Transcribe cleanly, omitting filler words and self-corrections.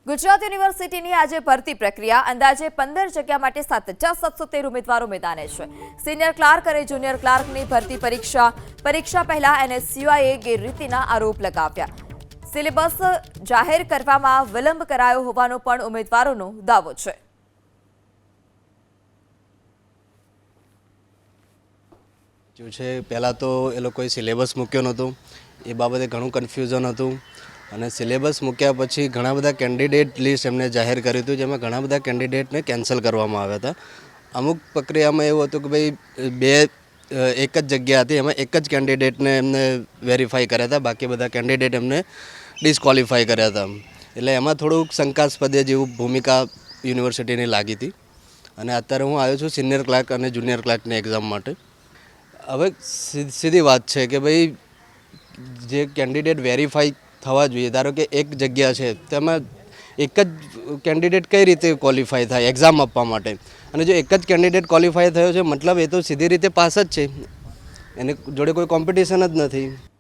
ગુજરાત યુનિવર્સિટીની આજે ભરતી પ્રક્રિયા અંદાજે 15 જગ્યા માટે 7,713 ઉમેદવારો મેદાને છે। સિનિયર ક્લાર્ક અને જુનિયર ક્લાર્કની ભરતી પરીક્ષા પહેલા એનએસયુઆઈએ ગેરરીતિના આરોપ લગાવ્યા। સિલેબસ જાહેર કરવામાં વિલંબ કરાયો હોવાનો પણ ઉમેદવારોનો દાવો છે। जो है पहला तो ये लोग सिलेबस मूक्यो नतो, ये बाबते घणुं कन्फ्यूजन हतुं અને સિલેબસ મૂક્યા પછી ઘણા બધા કેન્ડિડેટ લિસ્ટ એમને જાહેર કર્યું હતું, જેમાં ઘણા બધા કેન્ડિડેટને કેન્સલ કરવામાં આવ્યા હતા। અમુક પ્રક્રિયામાં એવું હતું કે ભાઈ એક જ જગ્યા હતી, એમાં એક જ કેન્ડિડેટને એમને વેરીફાઈ કર્યા હતા, બાકી બધા કેન્ડિડેટ એમને ડિસ્ક્વોલિફાઈ કર્યા હતા। એટલે એમાં થોડુંક શંકાસ્પદ જેવું ભૂમિકા યુનિવર્સિટીની લાગી હતી અને અત્યારે હું આવ્યો છું સિનિયર ક્લાર્ક અને જુનિયર ક્લાર્કની એક્ઝામ માટે। હવે સીધી વાત છે કે ભાઈ જે કેન્ડિડેટ વેરીફાઈ થવા જોઈએ, ધારો કે એક જગ્યા છે તેમાં એક જ કેન્ડિડેટ કઈ રીતે ક્વોલિફાય થાય એક્ઝામ આપવા માટે, અને જો એક જ કેન્ડિડેટ ક્વોલિફાય થયો છે મતલબ એ તો સીધી રીતે પાસ જ છે, એને જોડે કોઈ કોમ્પિટિશન જ નથી।